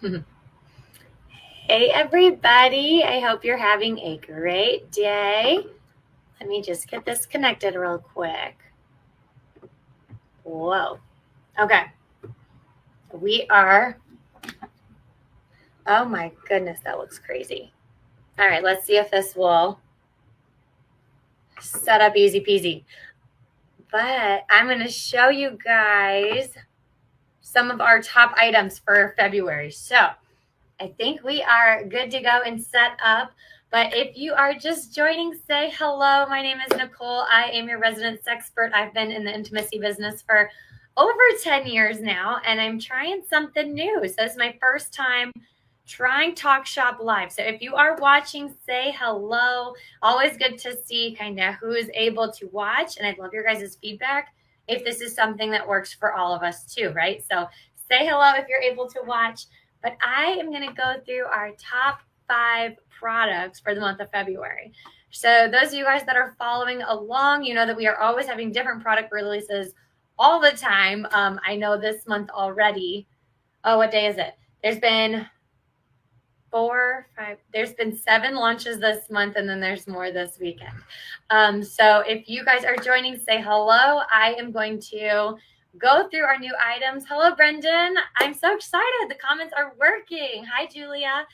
Hey everybody, I hope you're having a great day. Let me just get this connected real quick. Whoa. Okay. We are, oh my goodness, that looks crazy. All right, let's see if this will set up easy peasy. But I'm going to show you guys some of our top items for February. So I think we are good to go and set up. But if you are just joining, say hello. My name is Nicole. I am your resident sexpert. I've been in the intimacy business for over 10 years now, and I'm trying something new. So this is my first time trying Talk Shop Live. So if you are watching, say hello. Always good to see kind of who is able to watch, and I'd love your guys' feedback if this is something that works for all of us too, right? So say hello if you're able to watch. But I am going to go through our top 5 products for the month of February. So those of you guys that are following along, you know that we are always having different product releases all the time. I know this month already. Oh, what day is it? There's been 7 launches this month, and then there's more this weekend. So if you guys are joining, say hello. I am going to go through our new items. Hello, Brendan. I'm so excited. The comments are working. Hi, Julia.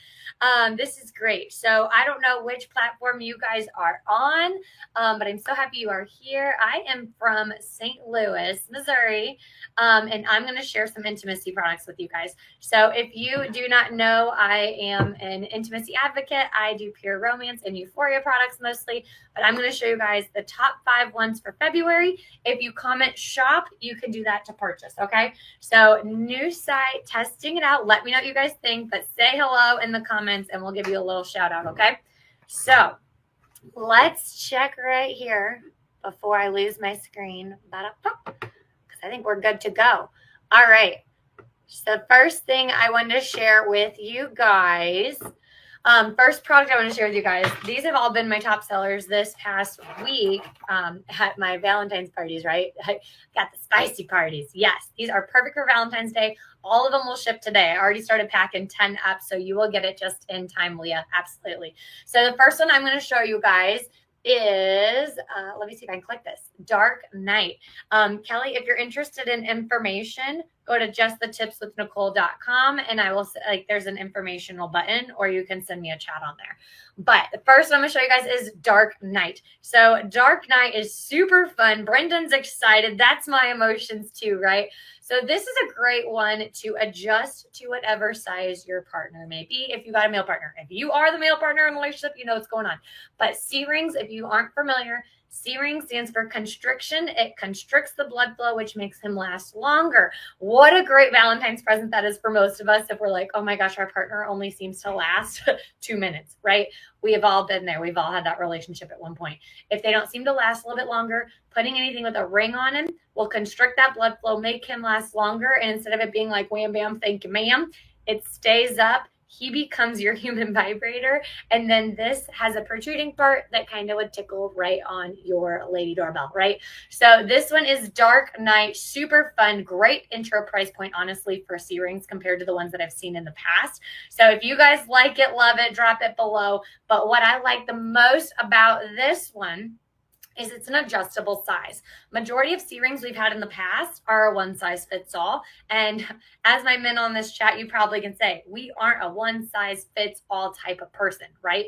This is great. So I don't know which platform you guys are on, but I'm so happy you are here. I am from St. Louis, Missouri, and I'm going to share some intimacy products with you guys. So if you do not know, I am an intimacy advocate. I do pure romance and euphoria products mostly, but I'm going to show you guys the top 5 ones for February. If you comment shop, you can do that to purchase, okay? So new site, testing it out. Let me know what you guys think, but say hello in the comments and we'll give you a little shout out, okay? So let's check right here before I lose my screen. Because I think we're good to go. All right. So the first thing I wanted to share with you guys, first product I want to share with you guys, these have all been my top sellers this past week at my Valentine's parties, right? I got the spicy parties. Yes, these are perfect for Valentine's Day. All of them will ship today. I already started packing 10 up, so you will get it just in time, Leah. Absolutely. So the first one I'm going to show you guys is, let me see if I can click this, Dark Night. Kelly, if you're interested in information, go to justthetipswithnicole.com and I will, there's an informational button or you can send me a chat on there. But the first one I'm going to show you guys is Dark Night. So Dark Night is super fun. Brendan's excited. That's my emotions too, right? So this is a great one to adjust to whatever size your partner may be. If you got a male partner, if you are the male partner in a relationship, you know what's going on. But C-rings, if you aren't familiar, C-ring stands for constriction. It constricts the blood flow, which makes him last longer. What a great Valentine's present that is for most of us if we're like, oh my gosh, our partner only seems to last 2 minutes, right? We have all been there. We've all had that relationship at one point. If they don't seem to last a little bit longer, putting anything with a ring on him will constrict that blood flow, make him last longer. And instead of it being like, wham, bam, thank you, ma'am, it stays up. He becomes your human vibrator. And then this has a protruding part that kind of would tickle right on your lady doorbell, right? So this one is Dark Night, super fun, great intro price point, honestly, for C-rings compared to the ones that I've seen in the past. So if you guys like it, love it, drop it below. But what I like the most about this one is it's an adjustable size. Majority of C-rings we've had in the past are a one size fits all. And as my men on this chat, you probably can say, we aren't a one size fits all type of person, right?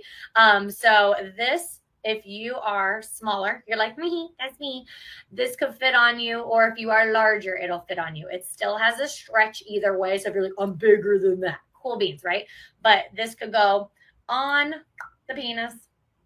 So this, if you are smaller, you're like me, that's me, this could fit on you. Or if you are larger, it'll fit on you. It still has a stretch either way. So if you're like, I'm bigger than that, cool beans, right? But this could go on the penis.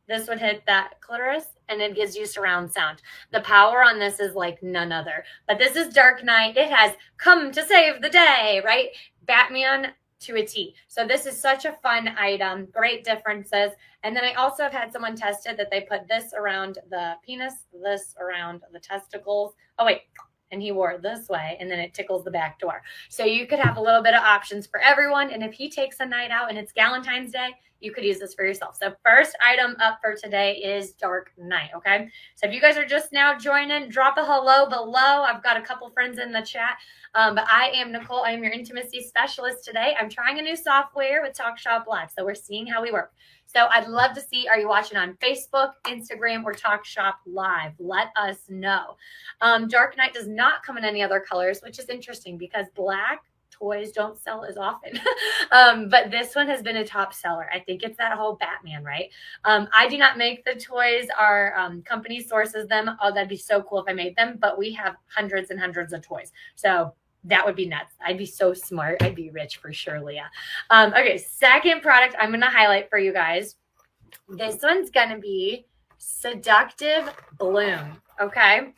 This would hit that clitoris and it gives you surround sound. The power on this is like none other. But this is Dark Night. It has come to save the day, right? Batman to a T. So this is such a fun item. Great differences. And then I also have had someone tested that they put this around the penis, this around the testicles. Oh, wait. And he wore it this way, and then it tickles the back door. So you could have a little bit of options for everyone. And if he takes a night out and it's Valentine's Day, you could use this for yourself. So first item up for today is Dark Night, okay? So if you guys are just now joining, drop a hello below. I've got a couple friends in the chat. But I am Nicole. I am your intimacy specialist today. I'm trying a new software with TalkShop Live, so we're seeing how we work. So I'd love to see, are you watching on Facebook, Instagram, or TalkShop Live? Let us know. Dark Night does not come in any other colors, which is interesting because black toys don't sell as often. But this one has been a top seller. I think it's that whole Batman, right? I do not make the toys. Our company sources them. Oh, that'd be so cool if I made them. But we have hundreds and hundreds of toys. So that would be nuts. I'd be so smart. I'd be rich for sure, Leah. Okay, second product I'm going to highlight for you guys. This one's going to be Seductive Bloom, okay?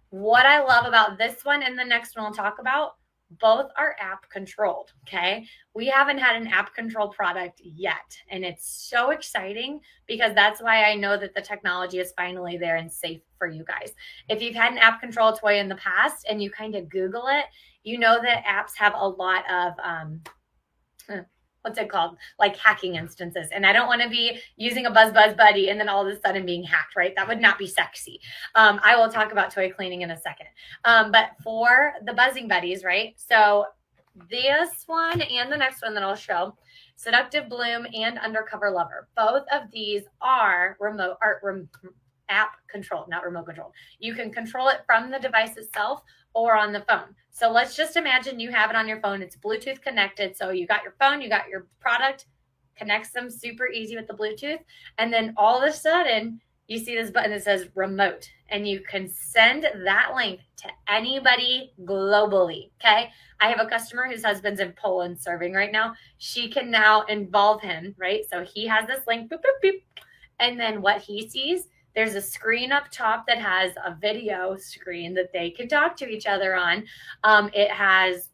What I love about this one and the next one I'll talk about, both are app controlled, okay? We haven't had an app control product yet, and it's so exciting because that's why I know that the technology is finally there and safe for you guys. If you've had an app control toy in the past and you kind of Google it, you know that apps have a lot of what's it called? Like hacking instances. And I don't want to be using a Buzz Buddy and then all of a sudden being hacked, right? That would not be sexy. I will talk about toy cleaning in a second. But for the buzzing buddies, right? So this one and the next one that I'll show, Seductive Bloom and Undercover Lover. Both of these are app controlled, not remote controlled. You can control it from the device itself or on the phone. So let's just imagine you have it on your phone. It's Bluetooth connected. So you got your phone, you got your product, connects them super easy with the Bluetooth. And then all of a sudden you see this button that says remote, and you can send that link to anybody globally. Okay. I have a customer whose husband's in Poland serving right now. She can now involve him, right? So he has this link, boop, boop, boop. And then what he sees, there's a screen up top that has a video screen that they can talk to each other on. It has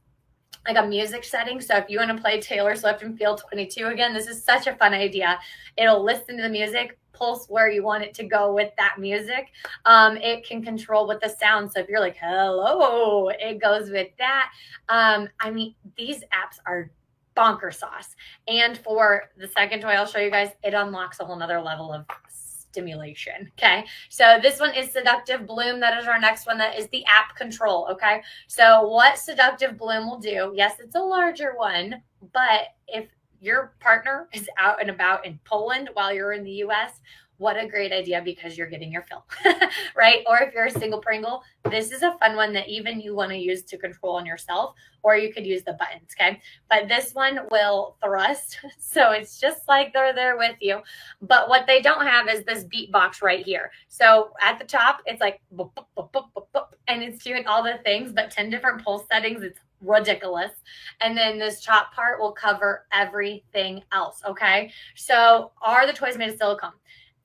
like a music setting. So if you want to play Taylor Swift and Feel 22 again, this is such a fun idea. It'll listen to the music, pulse where you want it to go with that music. It can control with the sound. So if you're like, hello, it goes with that. I mean, these apps are bonker sauce. And for the second toy I'll show you guys, it unlocks a whole nother level of stimulation. Okay. So this one is Seductive Bloom. That is our next one. That is the app control. Okay. So what Seductive Bloom will do, yes, it's a larger one, but if your partner is out and about in Poland while you're in the US, what a great idea because you're getting your fill, right? Or if you're a single Pringle, this is a fun one that even you want to use to control on yourself, or you could use the buttons, okay? But this one will thrust, so it's just like they're there with you. But what they don't have is this beat box right here. So at the top, it's like, boop, boop, boop, boop, boop, boop, and it's doing all the things, but 10 different pulse settings. It's ridiculous. And then this top part will cover everything else, okay? So are the toys made of silicone?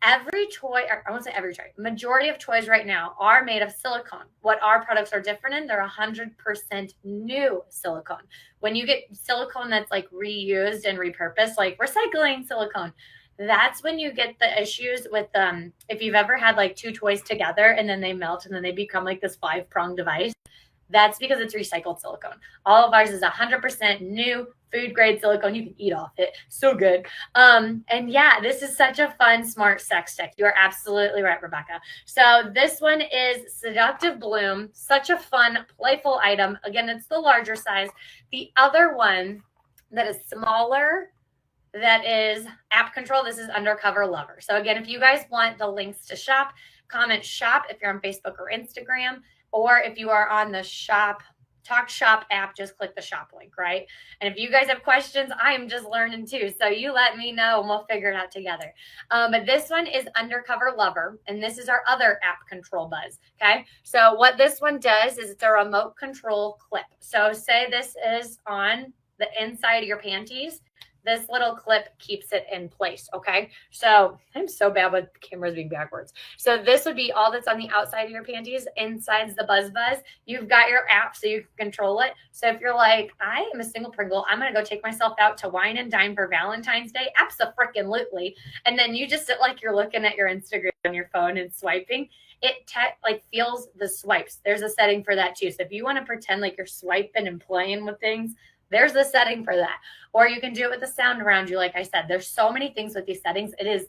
Every toy, or I won't say every toy, majority of toys right now are made of silicone. What our products are different in, they're 100% new silicone. When you get silicone that's like reused and repurposed, like recycling silicone, that's when you get the issues with if you've ever had like two toys together and then they melt and then they become like this 5-pronged device. That's because it's recycled silicone. All of ours is 100% new food grade silicone. You can eat off it. So good. And yeah, this is such a fun, smart sex stick. You are absolutely right, Rebecca. So this one is Seductive Bloom. Such a fun, playful item. Again, it's the larger size. The other one that is smaller, that is app control, this is Undercover Lover. So again, if you guys want the links to shop, comment shop if you're on Facebook or Instagram. Or if you are on the TalkShop app, just click the shop link, right? And if you guys have questions, I am just learning too. So you let me know and we'll figure it out together. But this one is Undercover Lover. And this is our other app control buzz, okay? So what this one does is it's a remote control clip. So say this is on the inside of your panties. This little clip keeps it in place, okay? So I'm so bad with cameras being backwards. So this would be all that's on the outside of your panties. Inside's the buzz. You've got your app so you can control it. So if you're like, I am a single Pringle, I'm going to go take myself out to wine and dine for Valentine's Day. Abso-freaking-lutely. And then you just sit like you're looking at your Instagram on your phone and swiping. It like feels the swipes. There's a setting for that too. So if you want to pretend like you're swiping and playing with things, There's the setting for that. Or you can do it with the sound around you. Like I said, there's so many things with these settings. It is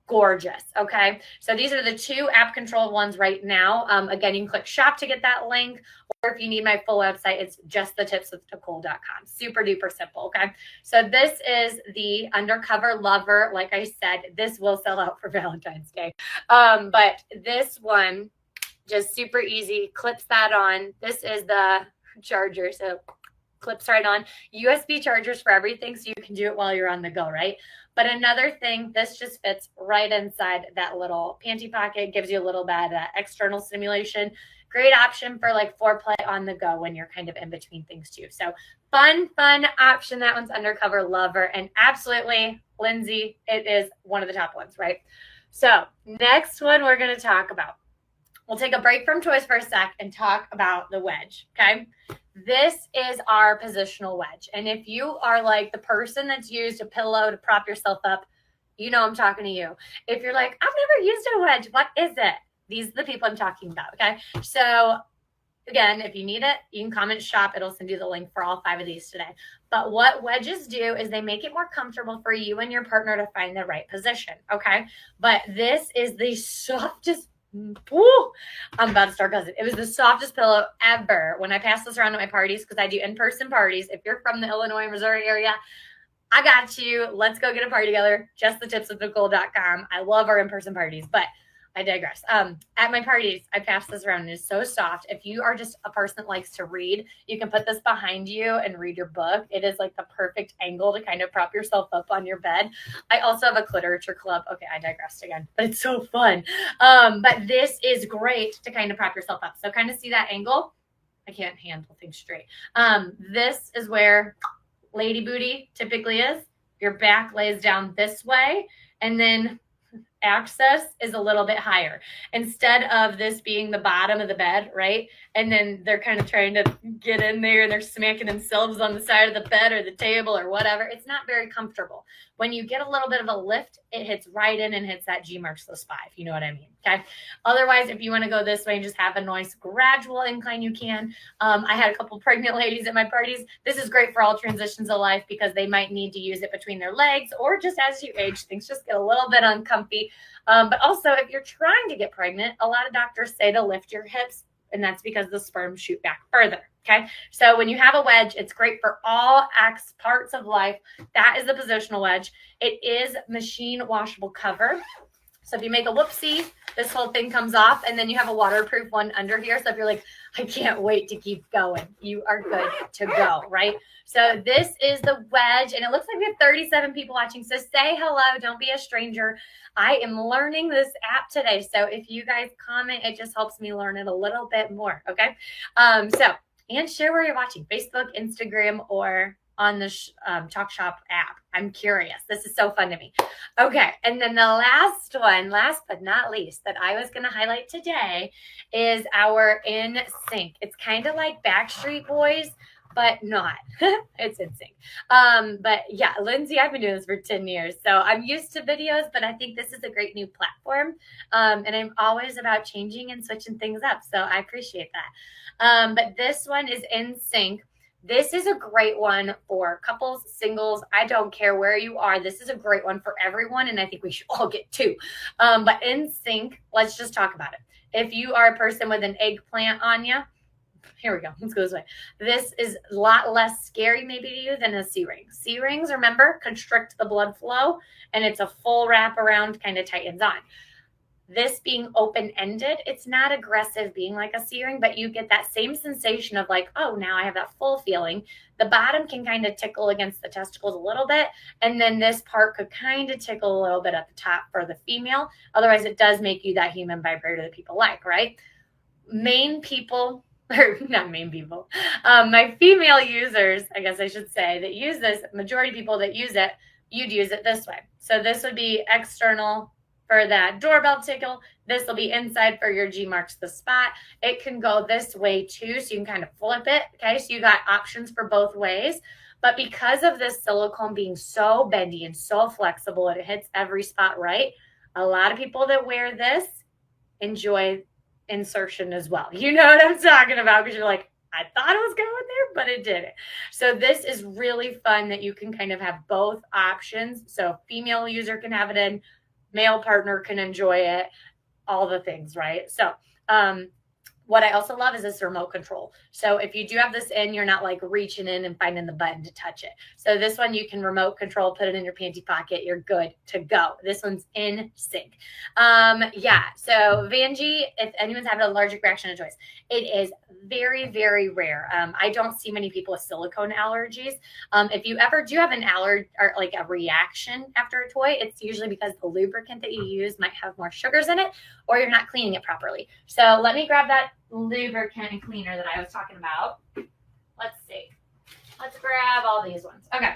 gorgeous. Okay. So these are the 2 app controlled ones right now. Again, you can click shop to get that link, or if you need my full website, it's justthetipswithnicole.com. Super duper simple. Okay. So this is the Undercover Lover. Like I said, this will sell out for Valentine's Day. But this one, just super easy, clips that on. This is the charger. So clips right on. USB chargers for everything, so you can do it while you're on the go, right? But another thing, this just fits right inside that little panty pocket, gives you a little bit of that external stimulation. Great option for like foreplay on the go when you're kind of in between things too. So fun option. That one's Undercover Lover. And absolutely, Lindsay, it is one of the top ones, right? So next one we're going to talk about. We'll take a break from toys for a sec and talk about the wedge, okay? This is our positional wedge. And if you are like the person that's used a pillow to prop yourself up, you know I'm talking to you. If you're like, I've never used a wedge, what is it? These are the people I'm talking about, okay? So again, if you need it, you can comment shop. It'll send you the link for all 5 of these today. But what wedges do is they make it more comfortable for you and your partner to find the right position, okay? But this is the softest. Ooh, I'm about to start cussing. It was the softest pillow ever when I pass this around at my parties, because I do in-person parties. If you're from the Illinois, Missouri area, I got you. Let's go get a party together. JustTheTipsWithNicole.com. I love our in-person parties, but I digress. At my parties, I pass this around and it's so soft. If you are just a person that likes to read, you can put this behind you and read your book. It is like the perfect angle to kind of prop yourself up on your bed. I also have a cliterature club. Okay, I digressed again, but it's so fun. But this is great to kind of prop yourself up. So kind of see that angle. I can't handle things straight. This is where lady booty typically is. Your back lays down this way, and then access is a little bit higher instead of this being the bottom of the bed, right? And then they're kind of trying to get in there and they're smacking themselves on the side of the bed or the table or whatever. It's not very comfortable. When you get a little bit of a lift, it hits right in and hits that G marks the spot, if you know what I mean. Okay. Otherwise, if you want to go this way and just have a nice gradual incline, you can. I had a couple pregnant ladies at my parties. This is great for all transitions of life because they might need to use it between their legs, or just as you age, things just get a little bit uncomfy. But also, if you're trying to get pregnant, a lot of doctors say to lift your hips, and that's because the sperm shoot back further. Okay. So when you have a wedge, it's great for all parts of life. That is the positional wedge. It is machine washable cover. So if you make a whoopsie, this whole thing comes off, and then you have a waterproof one under here. So if you're like, I can't wait to keep going, you are good to go, right? So this is the wedge, and it looks like we have 37 people watching. So say hello. Don't be a stranger. I am learning this app today. So if you guys comment, it just helps me learn it a little bit more, okay? And share where you're watching, Facebook, Instagram, or on the Chalk Shop app. I'm curious. This is so fun to me. Okay. And then the last one, last but not least, that I was going to highlight today is our NSYNC. It's kind of like Backstreet Boys, but not. It's NSYNC. But yeah, Lindsay, I've been doing this for 10 years. So I'm used to videos, but I think this is a great new platform. And I'm always about changing and switching things up. So I appreciate that. But this one is NSYNC. This is a great one for couples, singles. I don't care where you are. This is a great one for everyone, and I think we should all get 2. But NSYNC, let's just talk about it. If you are a person with an eggplant on you, here we go. Let's go this way. This is a lot less scary maybe to you than a C-ring. C-rings, remember, constrict the blood flow, and it's a full wrap around, kind of tightens on. This being open-ended, it's not aggressive being like a C-ring, but you get that same sensation of like, oh, now I have that full feeling. The bottom can kind of tickle against the testicles a little bit, and then this part could kind of tickle a little bit at the top for the female. Otherwise, it does make you that human vibrator that people like, right? Main people, or not main people, my female users, I guess I should say, that use this, majority of people that use it, you'd use it this way. So this would be external for that doorbell tickle. This will be inside for your G marks the spot. It can go this way too, so you can kind of flip it. Okay, so you got options for both ways. But because of this silicone being so bendy and so flexible, and it hits every spot right, a lot of people that wear this enjoy insertion as well. You know what I'm talking about, because you're like, I thought it was going there, but it didn't. So this is really fun that you can kind of have both options. So female user can have it in, male partner can enjoy it, all the things, right? So what I also love is this remote control. So if you do have this in, you're not like reaching in and finding the button to touch it. So this one you can remote control, put it in your panty pocket. You're good to go. This one's in sync. Yeah. So Vanjie, if anyone's having an allergic reaction to toys, it is very, very rare. I don't see many people with silicone allergies. If you ever do have an allergy or like a reaction after a toy, it's usually because the lubricant that you use might have more sugars in it, or you're not cleaning it properly. So let me grab that lubricant and cleaner that I was talking about. Let's see. Let's grab all these ones. Okay.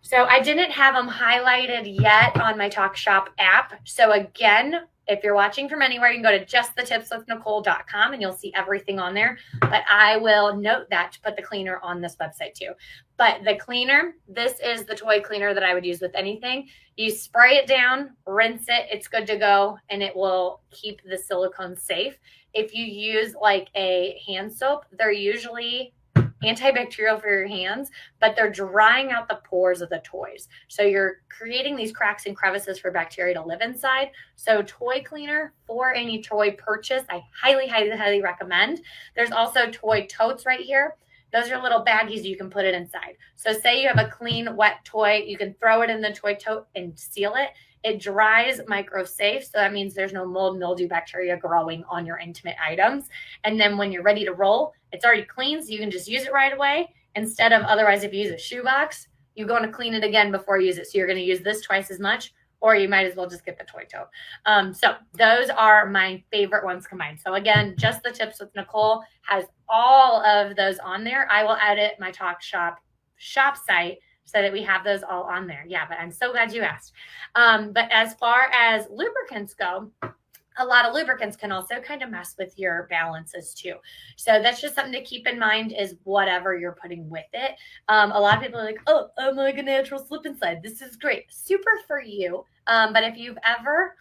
So I didn't have them highlighted yet on my Talk Shop app. So again, if you're watching from anywhere, you can go to justthetipswithnicole.com and you'll see everything on there. But I will note that to put the cleaner on this website too. But the cleaner, this is the toy cleaner that I would use with anything. You spray it down, rinse it, it's good to go, and it will keep the silicone safe. If you use like a hand soap, they're usually antibacterial for your hands, but they're drying out the pores of the toys. So you're creating these cracks and crevices for bacteria to live inside. So toy cleaner for any toy purchase, I highly, highly, highly recommend. There's also toy totes right here. Those are little baggies you can put it inside. So say you have a clean, wet toy, you can throw it in the toy tote and seal it. It dries micro safe. So that means there's no mold, mildew, bacteria growing on your intimate items. And then when you're ready to roll, it's already clean. So you can just use it right away. Instead of otherwise, if you use a shoebox, you're going to clean it again before you use it. So you're going to use this twice as much, or you might as well just get the toy tote. So those are my favorite ones combined. So again, Just the Tips with Nicole has all of those on there. I will edit my Talk Shop site so that we have those all on there. Yeah, but I'm so glad you asked. But as far as lubricants go, a lot of lubricants can also kind of mess with your balances too. So that's just something to keep in mind is whatever you're putting with it. A lot of people are like, oh, I'm like a natural slip inside. This is great. Super for you. But if you've ever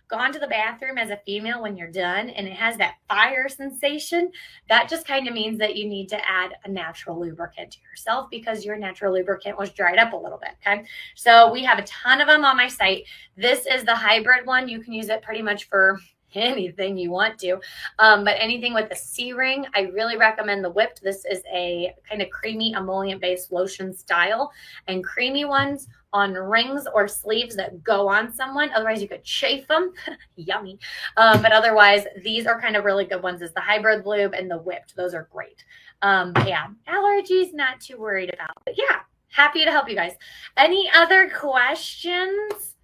gone to the bathroom as a female when you're done and it has that fire sensation, that just kind of means that you need to add a natural lubricant to yourself because your natural lubricant was dried up a little bit. Okay. So we have a ton of them on my site. This is the hybrid one. You can use it pretty much for anything you want to. But anything with a C-ring, I really recommend the Whipped. This is a kind of creamy emollient-based lotion style, and creamy ones on rings or sleeves that go on someone. Otherwise, you could chafe them. Yummy. But otherwise, these are kind of really good ones is the hybrid lube and the Whipped. Those are great. But yeah, allergies, not too worried about. But yeah, happy to help you guys. Any other questions?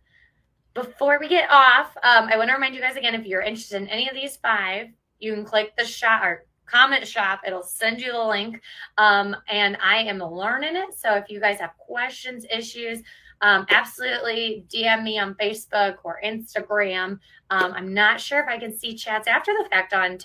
Before we get off, I want to remind you guys again, if you're interested in any of these 5, you can click the shop or comment shop. It'll send you the link. And I am learning it. So if you guys have questions, issues, absolutely DM me on Facebook or Instagram. I'm not sure if I can see chats after the fact on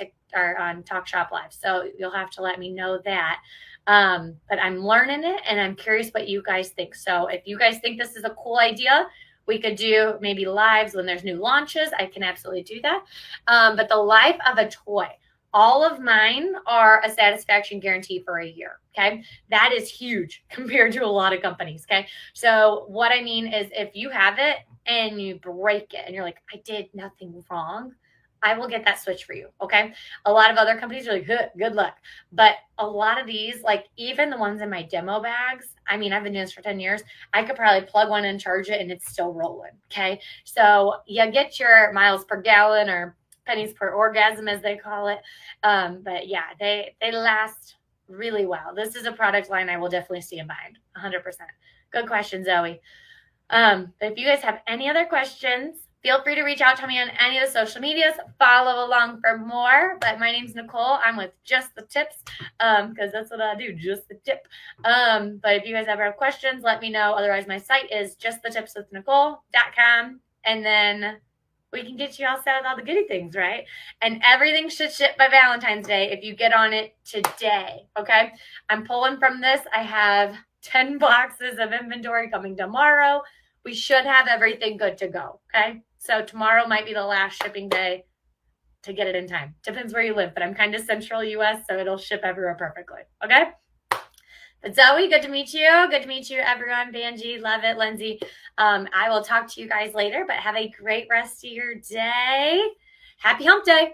Talk Shop Live. So you'll have to let me know that. But I'm learning it and I'm curious what you guys think. So if you guys think this is a cool idea, we could do maybe lives when there's new launches. I can absolutely do that. But the life of a toy, all of mine are a satisfaction guarantee for a year. Okay. That is huge compared to a lot of companies. Okay. So what I mean is if you have it and you break it and you're like, I did nothing wrong, I will get that switch for you. Okay. A lot of other companies are like, good luck. But a lot of these, like even the ones in my demo bags, I mean, I've been doing this for 10 years. I could probably plug one and charge it and it's still rolling. Okay. So you get your miles per gallon or pennies per orgasm, as they call it. But yeah, they last really well. This is a product line I will definitely stand behind 100%. Good question, Zoe. But if you guys have any other questions, feel free to reach out to me on any of the social medias. Follow along for more. But my name's Nicole. I'm with Just the Tips because that's what I do, just the tip. But if you guys ever have questions, let me know. Otherwise, my site is justthetipswithnicole.com. And then we can get you all set with all the goody things, right? And everything should ship by Valentine's Day if you get on it today, okay? I'm pulling from this. I have 10 boxes of inventory coming tomorrow. We should have everything good to go, okay? So tomorrow might be the last shipping day. to get it in time. Depends where you live, but I'm kind of central US, so it'll ship everywhere perfectly. Okay? But Zoe, good to meet you. Good to meet you, everyone. Banji, love it. Lindsay, I will talk to you guys later, but have a great rest of your day. Happy hump day.